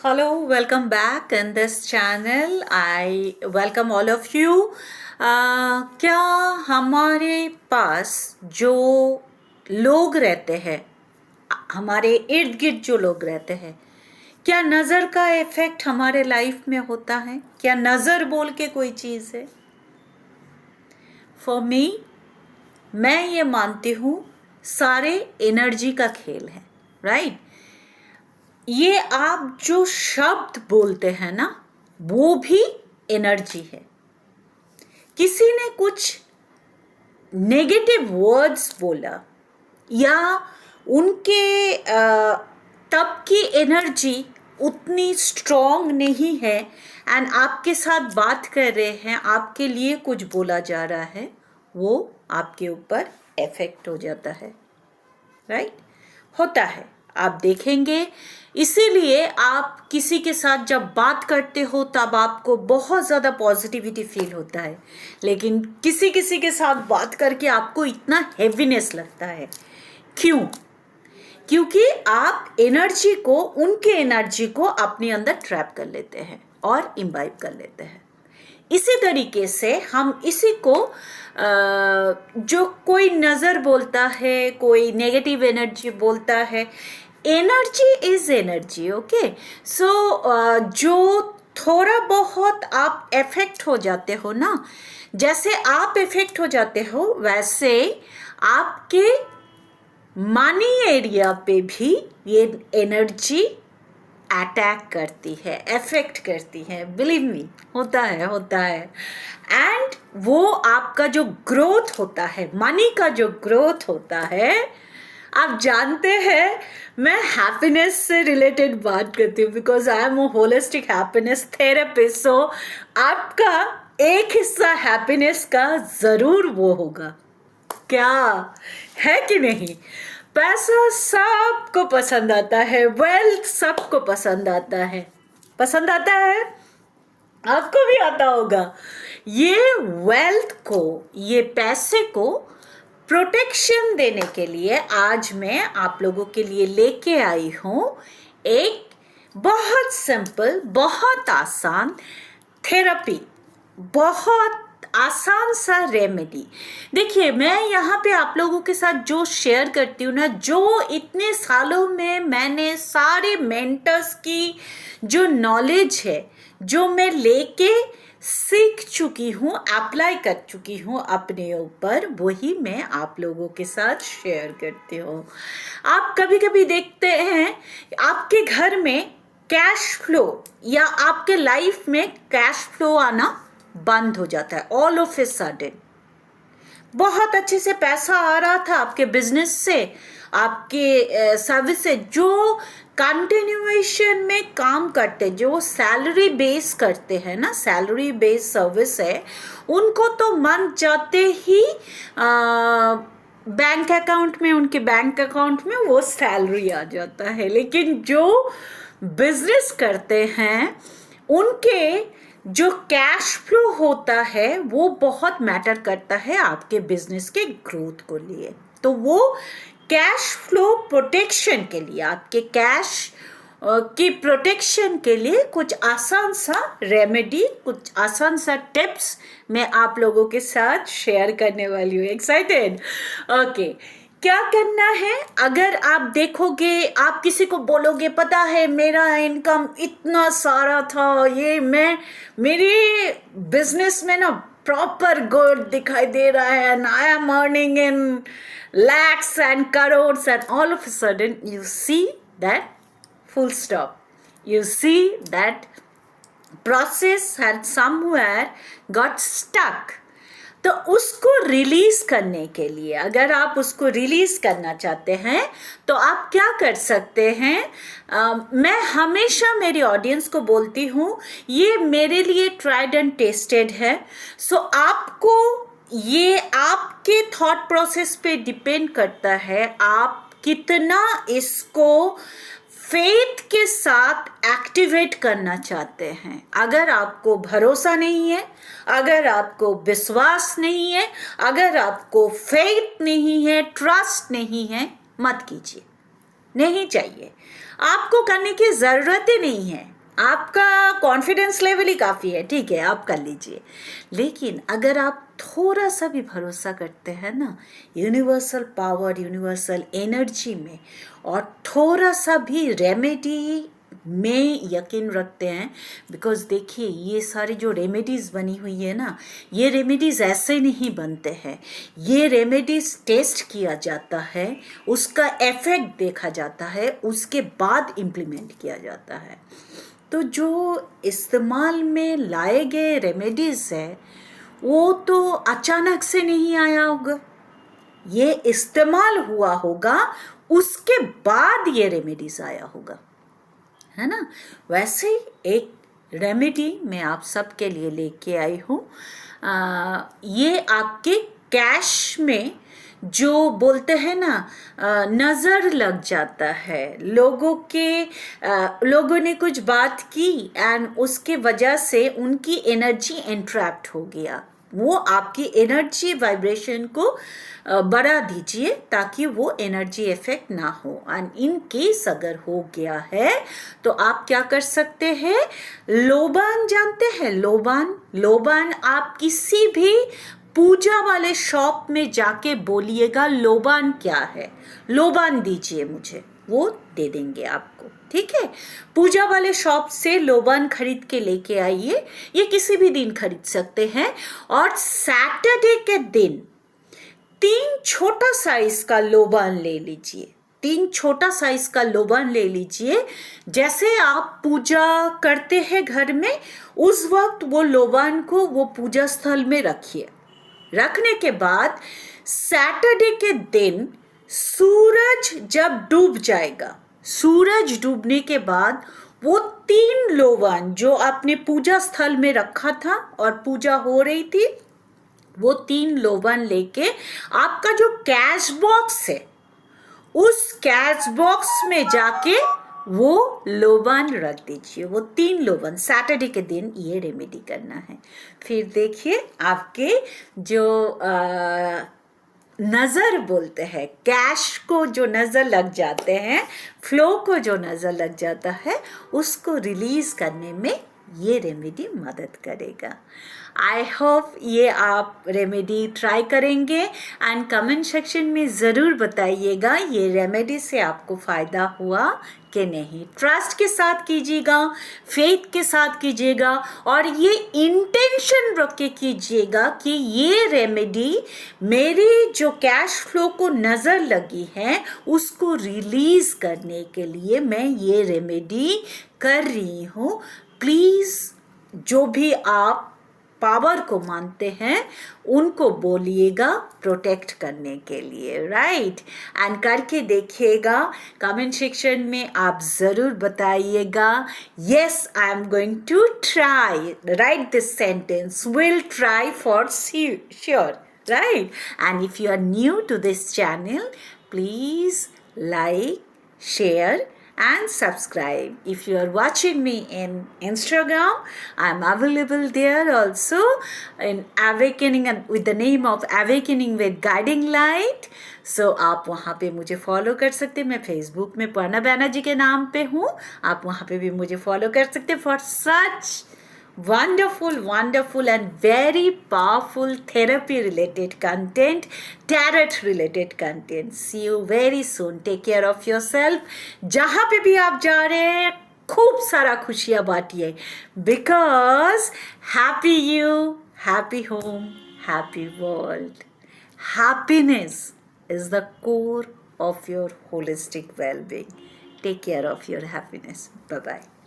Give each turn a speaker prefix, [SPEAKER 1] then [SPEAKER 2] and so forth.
[SPEAKER 1] Hello, welcome back in this channel. I welcome all of you. क्या हमारे पास जो लोग रहते हैं, हमारे इर्द गिर्द जो लोग रहते हैं, क्या नज़र का इफेक्ट हमारे लाइफ में होता है? क्या नज़र बोल के कोई चीज़ है? फॉर मी, मैं ये मानती हूँ सारे एनर्जी का खेल है, राइट? ये आप जो शब्द बोलते हैं ना, वो भी एनर्जी है। किसी ने कुछ नेगेटिव वर्ड्स बोला या उनके तब की एनर्जी उतनी स्ट्रॉन्ग नहीं है एंड आपके साथ बात कर रहे हैं, आपके लिए कुछ बोला जा रहा है, वो आपके ऊपर इफेक्ट हो जाता है, राइट? होता है, आप देखेंगे। इसीलिए आप किसी के साथ जब बात करते हो तब आपको बहुत ज़्यादा पॉजिटिविटी फील होता है, लेकिन किसी किसी के साथ बात करके आपको इतना हैवीनेस लगता है। क्यों? क्योंकि आप एनर्जी को, उनके एनर्जी को अपने अंदर ट्रैप कर लेते हैं और इम्बाइब कर लेते हैं। इसी तरीके से हम इसी को जो कोई नज़र बोलता है, कोई नेगेटिव एनर्जी बोलता है, एनर्जी इज एनर्जी, ओके? सो जो थोड़ा बहुत आप इफेक्ट हो जाते हो ना, जैसे आप इफेक्ट हो जाते हो वैसे आपके मनी एरिया पे भी ये एनर्जी अटैक करती है, अफेक्ट करती है। बिलीव मी, होता है। एंड वो आपका जो ग्रोथ होता है, मनी का जो ग्रोथ होता है, आप जानते हैं मैं हैप्पीनेस से रिलेटेड बात करती हूँ because I am a holistic happiness therapist. So आपका एक हिस्सा हैप्पीनेस का ज़रूर वो होगा, क्या है कि नहीं? पैसा सबको पसंद आता है, वेल्थ सबको पसंद आता है, पसंद आता है, आपको भी आता होगा। ये वेल्थ को, ये पैसे को प्रोटेक्शन देने के लिए आज मैं आप लोगों के लिए लेके आई हूँ एक बहुत सिंपल, बहुत आसान थेरेपी, बहुत आसान सा रेमेडी। देखिए, मैं यहाँ पे आप लोगों के साथ जो शेयर करती हूँ ना, जो इतने सालों में मैंने सारे मेंटर्स की जो नॉलेज है, जो मैं लेके सीख चुकी हूँ, अप्लाई कर चुकी हूँ अपने ऊपर, वही मैं आप लोगों के साथ शेयर करती हूँ। आप कभी कभी देखते हैं आपके घर में कैश फ्लो या आपके लाइफ में कैश फ्लो आना बंद हो जाता है ऑल ऑफ ए सडन। बहुत अच्छे से पैसा आ रहा था आपके बिजनेस से, आपके सर्विस से, जो कंटिन्यूएशन में काम करते, जो सैलरी बेस करते हैं ना, सैलरी बेस सर्विस है, उनको तो मंथ जाते ही बैंक अकाउंट में, उनके बैंक अकाउंट में वो सैलरी आ जाता है। लेकिन जो बिजनेस करते हैं उनके जो कैश फ्लो होता है वो बहुत मैटर करता है आपके बिजनेस के ग्रोथ को लिए। तो वो कैश फ्लो प्रोटेक्शन के लिए, आपके कैश की प्रोटेक्शन के लिए कुछ आसान सा रेमेडी, कुछ आसान सा टिप्स मैं आप लोगों के साथ शेयर करने वाली हूँ। एक्साइटेड? ओके, क्या करना है? अगर आप देखोगे, आप किसी को बोलोगे पता है मेरा इनकम इतना सारा था, ये मैं मेरे बिजनेस में ना प्रॉपर गुड दिखाई दे रहा है and I am earning in lakhs and crores, and all of a sudden you see that full stop, you see that process had somewhere got stuck. तो उसको रिलीज करने के लिए, अगर आप उसको रिलीज करना चाहते हैं तो आप क्या कर सकते हैं? मैं हमेशा मेरी ऑडियंस को बोलती हूँ, ये मेरे लिए ट्राइड एंड टेस्टेड है। सो आपको ये आपके थॉट प्रोसेस पे डिपेंड करता है, आप कितना इसको फेथ के साथ एक्टिवेट करना चाहते हैं। अगर आपको भरोसा नहीं है, अगर आपको विश्वास नहीं है, अगर आपको फेथ नहीं है, ट्रस्ट नहीं है, मत कीजिए। नहीं चाहिए, आपको करने की ज़रूरत ही नहीं है, आपका कॉन्फिडेंस लेवल ही काफ़ी है, ठीक है आप कर लीजिए। लेकिन अगर आप थोड़ा सा भी भरोसा करते हैं ना यूनिवर्सल पावर, यूनिवर्सल एनर्जी में, और थोड़ा सा भी रेमेडी में यकीन रखते हैं, बिकॉज देखिए ये सारी जो रेमेडीज़ बनी हुई है ना, ये रेमेडीज़ ऐसे नहीं बनते हैं, ये रेमेडीज़ टेस्ट किया जाता है, उसका इफेक्ट देखा जाता है, उसके बाद इम्प्लीमेंट किया जाता है। तो जो इस्तेमाल में लाए गए रेमेडीज़ है वो तो अचानक से नहीं आया होगा, ये इस्तेमाल हुआ होगा, उसके बाद ये रेमेडीज़ आया होगा, है ना। वैसे ही एक रेमेडी मैं आप सबके लिए लेके आई हूँ। ये आपके कैश में जो बोलते हैं ना नज़र लग जाता है, लोगों ने कुछ बात की एंड उसके वजह से उनकी एनर्जी एंट्रैप्ट हो गया, वो आपकी एनर्जी वाइब्रेशन को बढ़ा दीजिए ताकि वो एनर्जी इफेक्ट ना हो। एंड इन केस अगर हो गया है तो आप क्या कर सकते हैं, लोबान जानते हैं, लोबान आप किसी भी पूजा वाले शॉप में जाके बोलिएगा लोबान क्या है, लोबान दीजिए मुझे, वो दे देंगे आपको, ठीक है। पूजा वाले शॉप से लोबान खरीद के लेके आइए, ये किसी भी दिन खरीद सकते हैं। और सैटरडे के दिन 3 छोटा साइज का लोबान ले लीजिए, 3 छोटा साइज का लोबान ले लीजिए। जैसे आप पूजा करते हैं घर में, उस वक्त वो लोबान को वो पूजा स्थल में रखिए। रखने के बाद सैटरडे के दिन सूरज जब डूब जाएगा, सूरज डूबने के बाद वो 3 लोबान जो आपने पूजा स्थल में रखा था और पूजा हो रही थी, वो 3 लोबान लेके आपका जो कैश बॉक्स है उस कैश बॉक्स में जाके वो लोबान रख दीजिए, वो 3 लोबान सैटरडे के दिन ये रेमेडी करना है। फिर देखिए आपके जो नज़र बोलते हैं, कैश को जो नज़र लग जाते हैं, फ्लो को जो नज़र लग जाता है, उसको रिलीज़ करने में ये रेमेडी मदद करेगा। आई होप ये आप रेमेडी ट्राई करेंगे एंड कमेंट सेक्शन में ज़रूर बताइएगा ये रेमेडी से आपको फ़ायदा हुआ कि नहीं। ट्रस्ट के साथ कीजिएगा, फेथ के साथ कीजिएगा और ये इंटेंशन रख के कीजिएगा कि ये रेमेडी मेरी जो कैश फ्लो को नज़र लगी है उसको रिलीज़ करने के लिए मैं ये रेमेडी कर रही हूँ। प्लीज़ जो भी आप पावर को मानते हैं उनको बोलिएगा प्रोटेक्ट करने के लिए, राइट। एंड करके देखिएगा, कमेंट सेक्शन में आप ज़रूर बताइएगा yes I am going to try, right this sentence, will try for sure, right. And if you are new to this channel please like, share and subscribe. If you are watching me in Instagram, I am available there also in Awakening with the name of Awakening with Guiding Light. So आप वहाँ पे मुझे follow कर सकते हैं। मैं Facebook में पर्णा बैनर्जी के नाम पे हूँ, आप वहाँ पे भी मुझे फॉलो कर सकते हैं for such wonderful and very powerful therapy related content, tarot related content. See you very soon. Take care of yourself. जहाँ पे भी आप जा रहे हैं खूब सारा खुशियाँ बांटिए, because happy you, happy home, happy world. Happiness is the core of your holistic well-being. Take care of your happiness. Bye-bye.